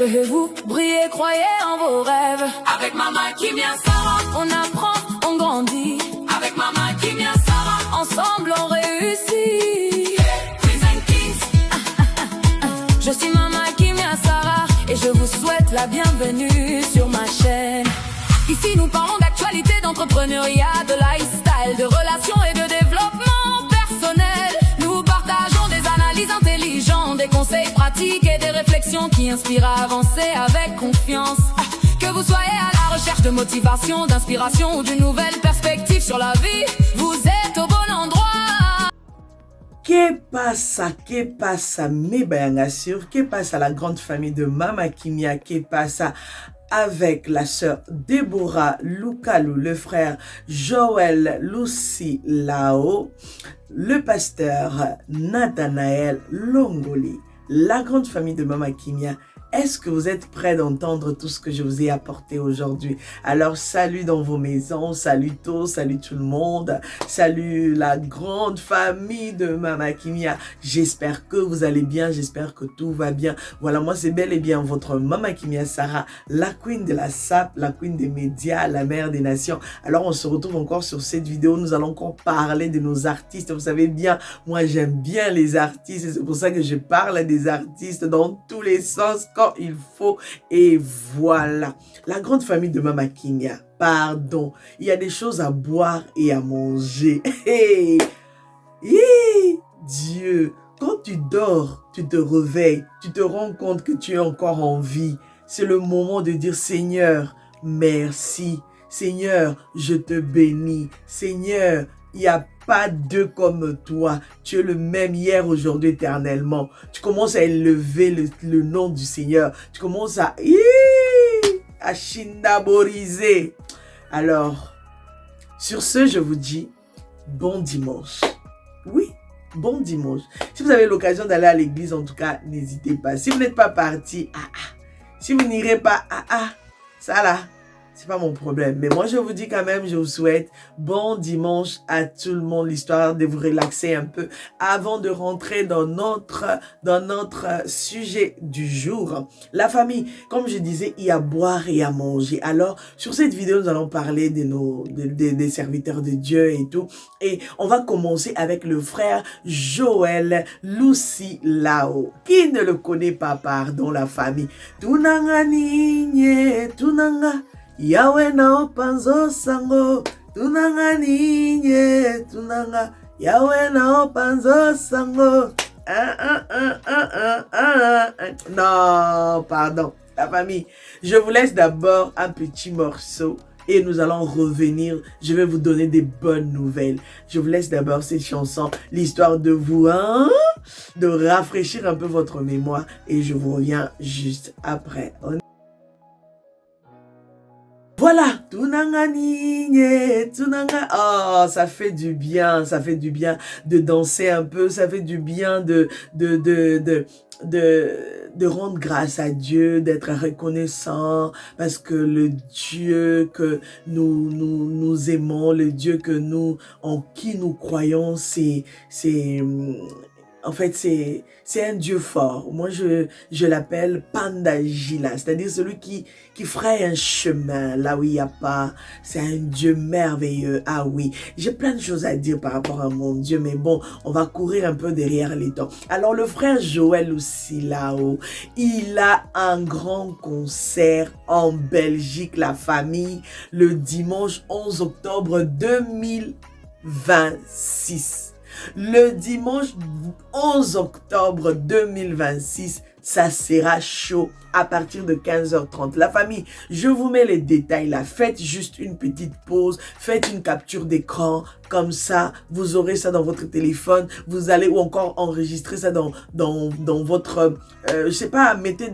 que vous brillez, croyez en vos rêves. Avec Mama Kimia Sarah, on apprend, on grandit. Avec Mama Kimia Sarah, ensemble on réussit. Queens and Kings. Je suis Mama Kimia Sarah et je vous souhaite la bienvenue sur ma chaîne. Ici nous parlons d'actualité, d'entrepreneuriat, de lifestyle, de relations et de développement personnel. Nous partageons des analyses intelligentes, des conseils pratiques et des réflexions qui inspirent à avancer avec confiance. Que vous soyez à la recherche de motivation, d'inspiration ou d'une nouvelle perspective sur la vie, vous êtes au bon endroit. Que pasa, mes bayangasur, que pasa la grande famille de Mama Kimia, que pasa avec la sœur Déborah Lukalu, le frère Joël Lucy Lao, le pasteur Nathanaël Longoli, la grande famille de Mama Kimia. Est-ce que vous êtes prêts d'entendre tout ce que je vous ai apporté aujourd'hui? Alors, salut dans vos maisons, salut tous, salut tout le monde, salut la grande famille de Mama Kimia. J'espère que vous allez bien, j'espère que tout va bien. Voilà, moi c'est bel et bien votre Mama Kimia Sarah, la queen de la SAP, la queen des médias, la mère des nations. Alors, on se retrouve encore sur cette vidéo, nous allons encore parler de nos artistes. Vous savez bien, moi j'aime bien les artistes et c'est pour ça que je parle des artistes dans tous les sens, il faut. Et voilà, la grande famille de Mama Kimia, pardon, il y a des choses à boire et à manger. Hey, hey, Dieu, quand tu dors, tu te réveilles, tu te rends compte que tu es encore en vie. C'est le moment de dire Seigneur, merci. Seigneur, je te bénis. Seigneur, il n'y a pas deux comme toi. Tu es le même hier, aujourd'hui, éternellement. Tu commences à élever le nom du Seigneur. Tu commences à chindaboriser. Alors, sur ce, je vous dis bon dimanche. Oui, bon dimanche. Si vous avez l'occasion d'aller à l'église, en tout cas, n'hésitez pas. Si vous n'êtes pas parti, si vous n'irez pas, ça là, c'est pas mon problème. Mais moi, je vous dis quand même, je vous souhaite bon dimanche à tout le monde, l'histoire de vous relaxer un peu avant de rentrer dans notre sujet du jour. La famille, comme je disais, il y a à boire et à manger. Alors, sur cette vidéo, nous allons parler des serviteurs de Dieu et tout. Et on va commencer avec le frère Joël Lucy Lao. Qui ne le connaît pas, pardon, la famille? Tunanga ninye, tunanga. Yahweh na opanzo sango, tunanga ninye, tunanga, Yahweh na opanzo sango. Non, pardon, la famille. Je vous laisse d'abord un petit morceau et nous allons revenir. Je vais vous donner des bonnes nouvelles. Je vous laisse d'abord cette chanson, l'histoire de vous, de rafraîchir un peu votre mémoire et je vous reviens juste après. Voilà, tunanga ninye, tunanga. Oh, ça fait du bien de danser un peu, ça fait du bien de rendre grâce à Dieu, d'être reconnaissant parce que le Dieu que nous aimons, le Dieu en qui nous croyons, en fait, c'est un Dieu fort. Moi, je l'appelle Pandajila, c'est-à-dire celui qui fraye un chemin là où il n'y a pas. C'est un Dieu merveilleux. Ah oui, j'ai plein de choses à dire par rapport à mon Dieu, mais bon, on va courir un peu derrière les temps. Alors, le frère Joël aussi là-haut, il a un grand concert en Belgique, la famille, le dimanche 11 octobre 2026. Le dimanche 11 octobre 2026, ça sera chaud à partir de 15h30. La famille, je vous mets les détails là. Faites juste une petite pause. Faites une capture d'écran. Comme ça, vous aurez ça dans votre téléphone. Vous allez ou encore enregistrer ça dans votre... je sais pas, mettez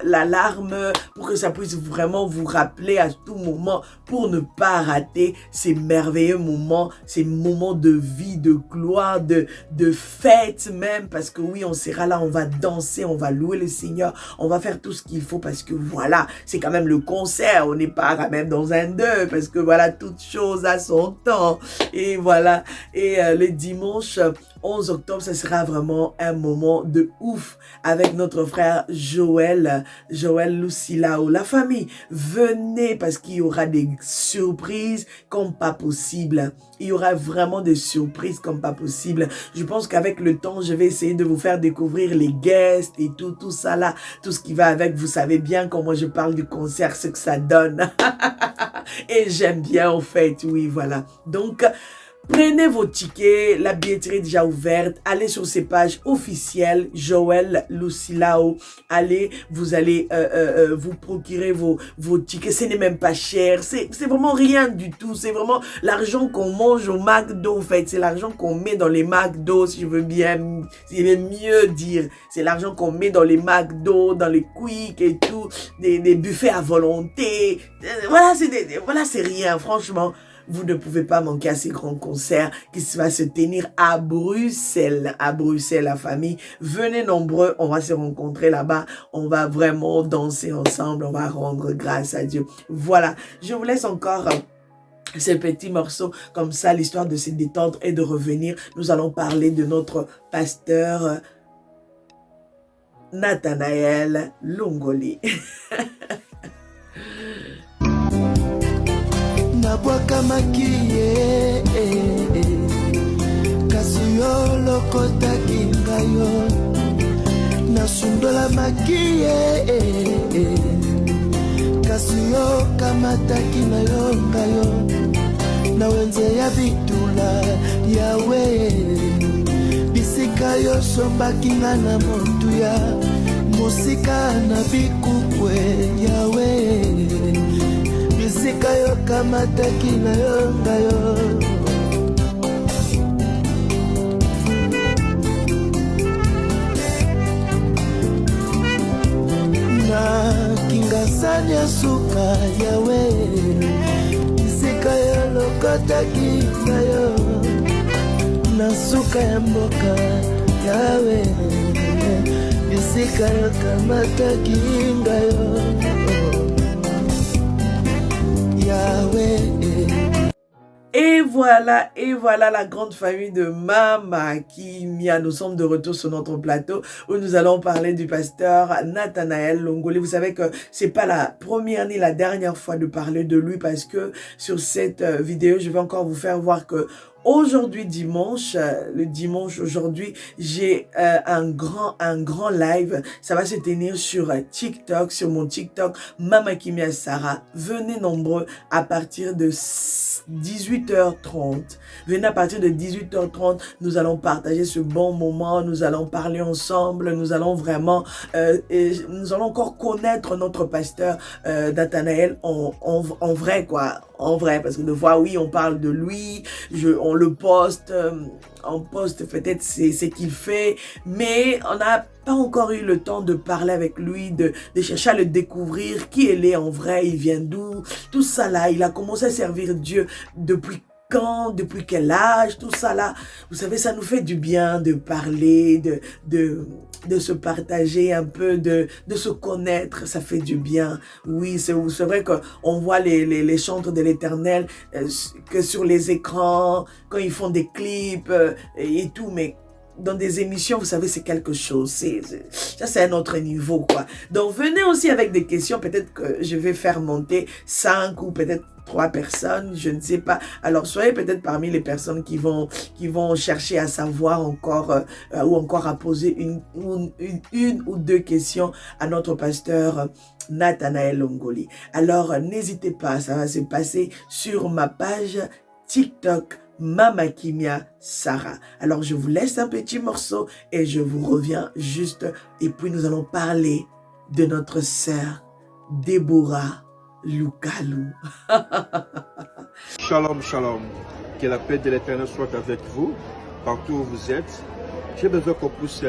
l'alarme pour que ça puisse vraiment vous rappeler à tout moment pour ne pas rater ces merveilleux moments, ces moments de vie, de gloire, de fête même. Parce que oui, on sera là, on va danser, on va louer le Seigneur, on va faire tout ce qu'il faut parce que voilà, c'est quand même le concert, on n'est pas quand même dans un deuil parce que voilà, toute chose a son temps et voilà, et le dimanche 11 octobre, ce sera vraiment un moment de ouf avec notre frère Joël Lucilao. La famille, venez parce qu'il y aura des surprises comme pas possible. Il y aura vraiment des surprises comme pas possible. Je pense qu'avec le temps, je vais essayer de vous faire découvrir les guests et tout ça là, tout ce qui va avec. Vous savez bien comment je parle du concert, ce que ça donne. Et j'aime bien en fait, oui, voilà. Donc, prenez vos tickets, la billetterie est déjà ouverte. Allez sur ses pages officielles, Joël Lucilao. Allez, vous allez vous procurer vos tickets. Ce n'est même pas cher. C'est vraiment rien du tout. C'est vraiment l'argent qu'on mange au McDo, en fait. C'est l'argent qu'on met dans les McDo, si je veux mieux dire. C'est l'argent qu'on met dans les McDo, dans les Quick et tout. Des buffets à volonté. Voilà, c'est rien, franchement. Vous ne pouvez pas manquer à ces grands concerts qui va se tenir à Bruxelles. À Bruxelles, la famille. Venez nombreux, on va se rencontrer là-bas. On va vraiment danser ensemble. On va rendre grâce à Dieu. Voilà, je vous laisse encore ces petits morceaux comme ça, l'histoire de se détendre et de revenir. Nous allons parler de notre pasteur Nathanaël Longoli. Nabwakamaki kasi yo lokotaki ngayo nasundolamaki kasi yo kamataki na yo ngayo na wenze ya bitula yawe bisika yo sombaki nga na motuya mosika na bikukwe yawe bisika yo kamataki na yo ngayo na kingasani ya suka yawe bisika yo lokotaki na yo na suka ya mboka yawe bisika yo kamataki ngayo Et voilà la grande famille de Mama Kimia. Nous sommes de retour sur notre plateau où nous allons parler du pasteur Nathanaël Longoli. Vous savez que c'est pas la première ni la dernière fois de parler de lui parce que sur cette vidéo, je vais encore vous faire voir que aujourd'hui dimanche, le dimanche aujourd'hui, j'ai un grand live. Ça va se tenir sur TikTok, sur mon TikTok, Mama Kimia Sarah. Venez nombreux à partir de 18h30. Venez à partir de 18h30. Nous allons partager ce bon moment. Nous allons parler ensemble. Nous allons vraiment, nous allons encore connaître notre pasteur Nathanaël en vrai quoi. En vrai, parce que de fois, oui, on parle de lui, on le poste, on poste peut-être ce qu'il fait, mais on n'a pas encore eu le temps de parler avec lui, de chercher à le découvrir, qui il est en vrai, il vient d'où, tout ça là, il a commencé à servir Dieu depuis quand, depuis quel âge, tout ça là. Vous savez, ça nous fait du bien de parler, de se partager un peu, de se connaître, ça fait du bien. Oui, c'est vrai qu'on voit les chantres de l'Éternel que sur les écrans, quand ils font des clips et tout, mais dans des émissions, vous savez, c'est quelque chose. Ça, c'est un autre niveau, quoi. Donc, venez aussi avec des questions. Peut-être que je vais faire monter 5 ou peut-être 3 personnes, je ne sais pas. Alors, soyez peut-être parmi les personnes qui vont chercher à savoir encore ou encore à poser une ou deux questions à notre pasteur Nathanaël Longoli. Alors, n'hésitez pas, ça va se passer sur ma page TikTok Mama Kimia Sarah. Alors, je vous laisse un petit morceau et je vous reviens juste. Et puis, nous allons parler de notre sœur Déborah Lukalu. Shalom, shalom. Que la paix de l'Éternel soit avec vous, partout où vous êtes. J'ai besoin qu'on puisse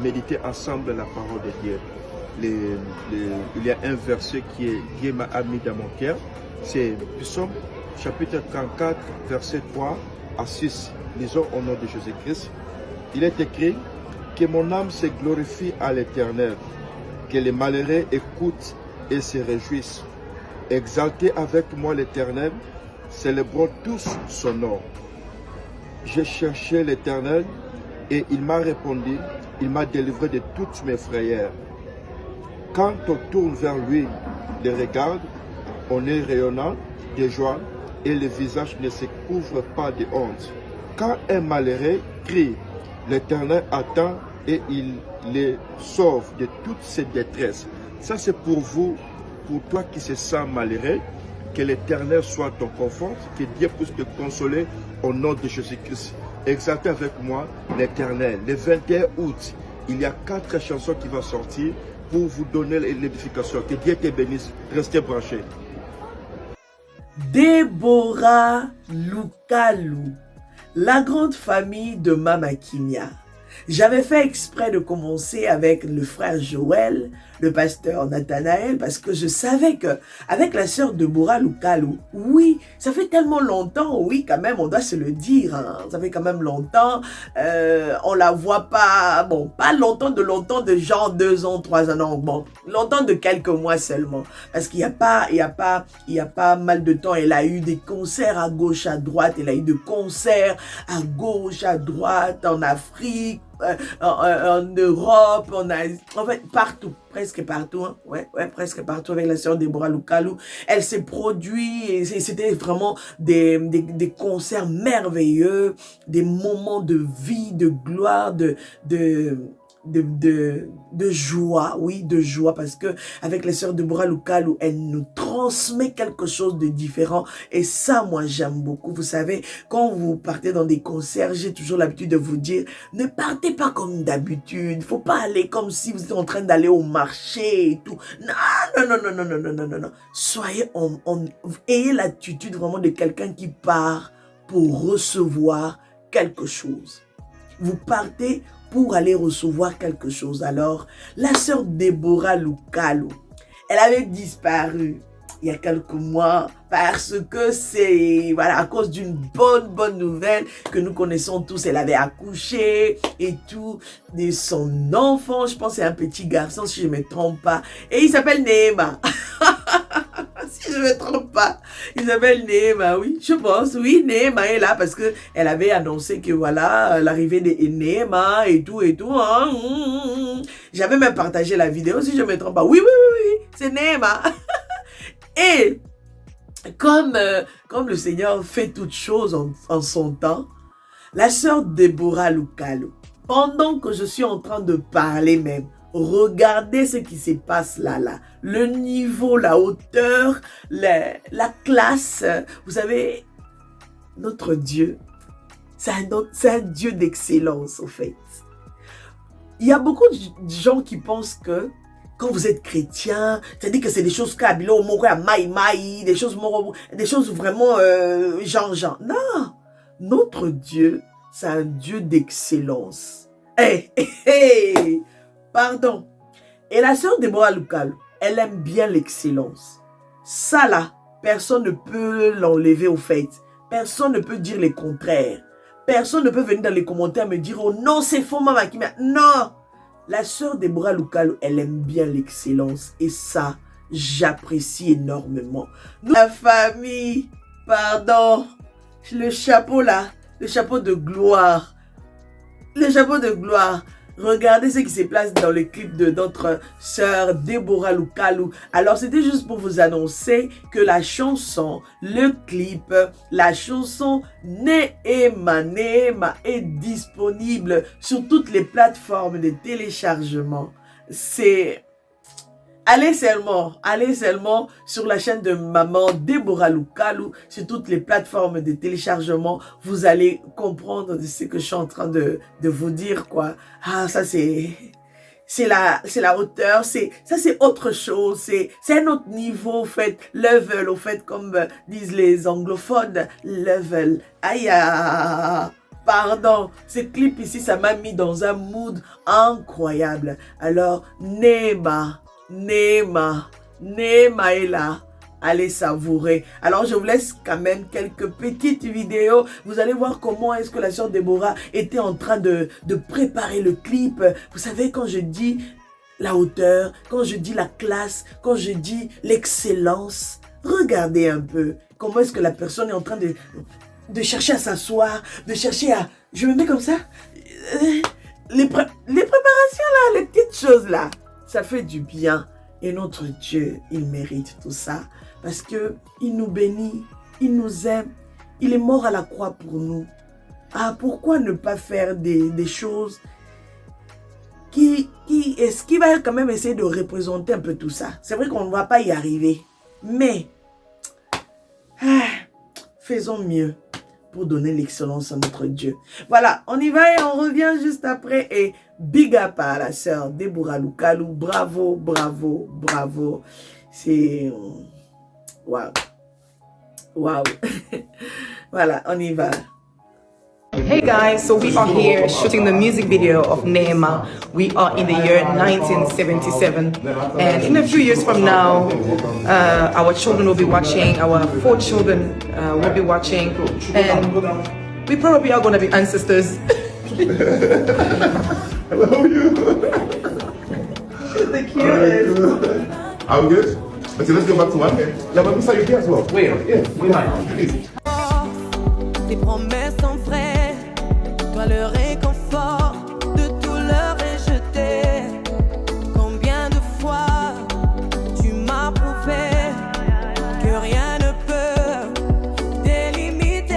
méditer ensemble la parole de Dieu. Il y a un verset Dieu m'a mis dans mon cœur. C'est Psaume chapitre 34, verset 3 à 6. Lisons au nom de Jésus-Christ. Il est écrit que mon âme se glorifie à l'Éternel, que les malheureux écoutent et se réjouissent. Exaltez avec moi l'Éternel, célébrons tous son nom. J'ai cherché l'Éternel, Et il m'a répondu, il m'a délivré de toutes mes frayeurs. Quand on tourne vers lui, les regarde, on est rayonnant de joie et le visage ne se couvre pas de honte. Quand un malheureux crie, l'Éternel attend et il les sauve de toutes ses détresses. Ça c'est pour vous, pour toi qui se sens malheureux, que l'Éternel soit ton confort, que Dieu puisse te consoler au nom de Jésus-Christ. Exaltez avec moi l'Éternel. Le 21 août, il y a 4 chansons qui vont sortir pour vous donner l'édification. Que Dieu te bénisse. Restez branchés. Déborah Lukalu, la grande famille de Mama Kimia. J'avais fait exprès de commencer avec le frère Joël, le pasteur Nathanaël, parce que je savais que avec la sœur Déborah Lukalu, oui, ça fait tellement longtemps, oui, quand même, on doit se le dire, hein, ça fait quand même longtemps, on la voit pas, bon, pas longtemps, de genre 2 ans, 3 ans, non, bon, longtemps de quelques mois seulement, parce qu'il y a pas mal de temps, elle a eu des concerts à gauche, à droite, elle a eu des concerts à gauche, à droite, en Afrique, en Europe, en Asie, en fait partout, presque partout, hein? Ouais, presque partout avec la sœur Déborah Lukalu. Elle s'est produite et c'était vraiment des concerts merveilleux, des moments de vie, de gloire, de joie, oui, de joie, parce que avec les sœurs Déborah Lukalu, elle nous transmet quelque chose de différent, et ça, moi, j'aime beaucoup. Vous savez, quand vous partez dans des concerts, j'ai toujours l'habitude de vous dire, ne partez pas comme d'habitude, il faut pas aller comme si vous êtes en train d'aller au marché et tout. Non. Soyez, ayez l'attitude vraiment de quelqu'un qui part pour recevoir quelque chose. Vous partez pour aller recevoir quelque chose. Alors, la sœur Déborah Lukalu, elle avait disparu il y a quelques mois parce que c'est, voilà, à cause d'une bonne nouvelle que nous connaissons tous. Elle avait accouché et tout de son enfant. Je pense que c'est un petit garçon, si je ne me trompe pas. Et il s'appelle Néhéma. Si je ne me trompe pas, il s'appelle Néhéma, oui, je pense, oui, Néhéma est là parce que elle avait annoncé que voilà, l'arrivée de Néhéma et tout, hein. J'avais même partagé la vidéo, si je ne me trompe pas, oui, c'est Néhéma. Et comme le Seigneur fait toutes choses en son temps, la sœur Déborah Lukalu, pendant que je suis en train de parler même, regardez ce qui se passe là. Le niveau, la hauteur, la classe. Vous savez, notre Dieu, c'est un Dieu d'excellence, au fait. Il y a beaucoup de gens qui pensent que quand vous êtes chrétien, c'est-à-dire que c'est des choses kabilo, des choses vraiment genre. Non, notre Dieu, c'est un Dieu d'excellence. Pardon. Et la sœur Déborah Lukalu, elle aime bien l'excellence. Ça là, personne ne peut l'enlever au fait. Personne ne peut dire le contraire. Personne ne peut venir dans les commentaires me dire, oh non, c'est faux, Mama Kimia. Non. La sœur Déborah Lukalu, elle aime bien l'excellence. Et ça, j'apprécie énormément. La famille, pardon, le chapeau là, le chapeau de gloire. Le chapeau de gloire. Regardez ce qui se passe dans le clip de notre sœur Déborah Lukalu. Alors, c'était juste pour vous annoncer que la chanson, le clip, la chanson Néhéma est disponible sur toutes les plateformes de téléchargement. Allez seulement sur la chaîne de maman Déborah Lukalu, sur toutes les plateformes de téléchargement, vous allez comprendre de ce que je suis en train de vous dire, quoi. Ah, ça c'est la hauteur, ça c'est autre chose, c'est un autre niveau, au fait, level, au fait, comme disent les anglophones, level. Aïe, pardon, ce clip ici, ça m'a mis dans un mood incroyable. Alors, Néhéma est là. Allez savourer. Alors, je vous laisse quand même quelques petites vidéos. Vous allez voir comment est-ce que la sœur Déborah était en train de préparer le clip. Vous savez, quand je dis la hauteur, quand je dis la classe, quand je dis l'excellence, regardez un peu comment est-ce que la personne est en train de chercher à s'asseoir, de chercher à... Je me mets comme ça. les préparations là, les petites choses là, ça fait du bien. Et notre Dieu, il mérite tout ça. Parce que il nous bénit, il nous aime. Il est mort à la croix pour nous. Ah, pourquoi ne pas faire des choses qui va quand même essayer de représenter un peu tout ça. C'est vrai qu'on ne va pas y arriver. Mais, faisons mieux pour donner l'excellence à notre Dieu. Voilà, on y va et on revient juste après. Et big up à la sœur Deborah Lukalu. Bravo, bravo, bravo. C'est... Waouh. Waouh. Voilà, on y va. Hey guys, so we are here shooting the music video of Neema. We are in the year 1977, and in a few years from now, our children will be watching, our 4 children will be watching, and we probably are going to be ancestors. Hello, you. She's the cutest. I'm good. Okay, let's go back to one. Now, let me say you here as well. Wait, yeah, we might. Please. Tes promesses sont vraies, toi le réconfort de tout leur rejeté. Combien de fois tu m'as prouvé que rien ne peut délimiter.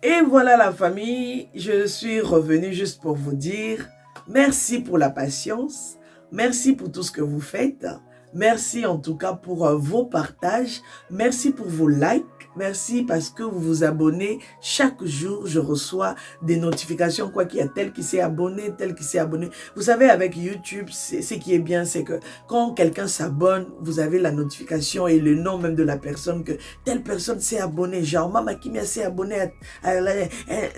Et voilà la famille, je suis revenue juste pour vous dire merci pour la patience, merci pour tout ce que vous faites, merci en tout cas pour vos partages, merci pour vos likes, merci parce que vous vous abonnez. Chaque jour, je reçois des notifications, quoi qu'il y a tel qui s'est abonné, tel qui s'est abonné. Vous savez, avec YouTube, ce qui est bien, c'est que quand quelqu'un s'abonne, vous avez la notification et le nom même de la personne que telle personne s'est abonnée. Genre, Mama Kimia s'est abonnée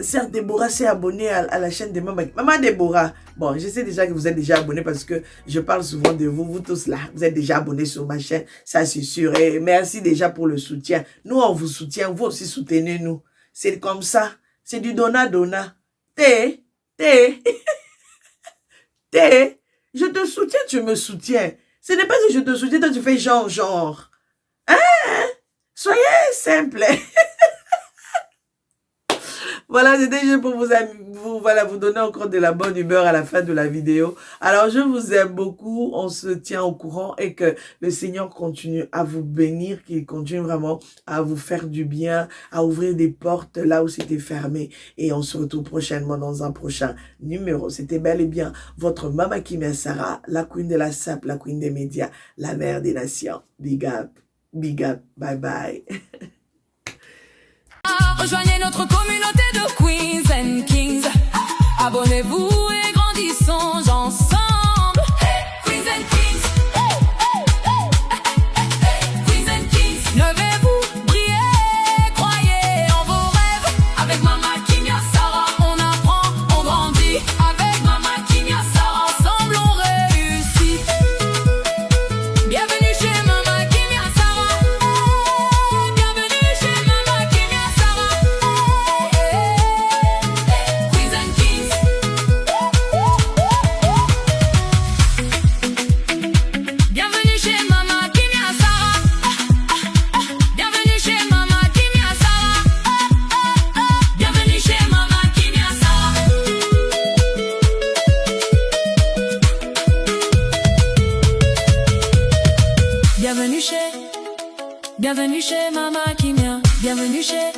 Sœur Deborah s'est abonnée à la chaîne de Maman Deborah. Bon, je sais déjà que vous êtes déjà abonnés parce que je parle souvent de vous, vous tous là. Vous êtes déjà abonnés sur ma chaîne, ça c'est sûr. Et merci déjà pour le soutien. Nous, on vous soutient, vous aussi soutenez-nous. C'est comme ça. C'est du donna-donna. Je te soutiens, tu me soutiens. Ce n'est pas que je te soutiens, toi tu fais genre. Hein? Soyez simple. Voilà, c'était juste pour vous donner encore de la bonne humeur à la fin de la vidéo. Alors, je vous aime beaucoup. On se tient au courant et que le Seigneur continue à vous bénir, qu'il continue vraiment à vous faire du bien, à ouvrir des portes là où c'était fermé. Et on se retrouve prochainement dans un prochain numéro. C'était bel et bien votre Mama Kimia Sarah, la queen de la SAP, la queen des médias, la mère des nations. Big up, bye bye. Rejoignez notre communauté de Queens and Kings. Abonnez-vous et grandissons ensemble. Queens and Kings. Queens and Kings. Levez-vous, brillez, croyez en vos rêves. Avec Mama Kimia Sarah, on apprend, on grandit. Avec Mama Kimia Sarah, ensemble on réussit. Bienvenue chez Mama Kimia Sarah. Bienvenue chez Mama Kimia Sarah. Queens and Kings. Bienvenue chez Mama Kimia Sarah. Bienvenue chez Mama Kimia Sarah. Bienvenue chez Mama Kimia Sarah. Bienvenue chez Mama Kimia. Bienvenue chez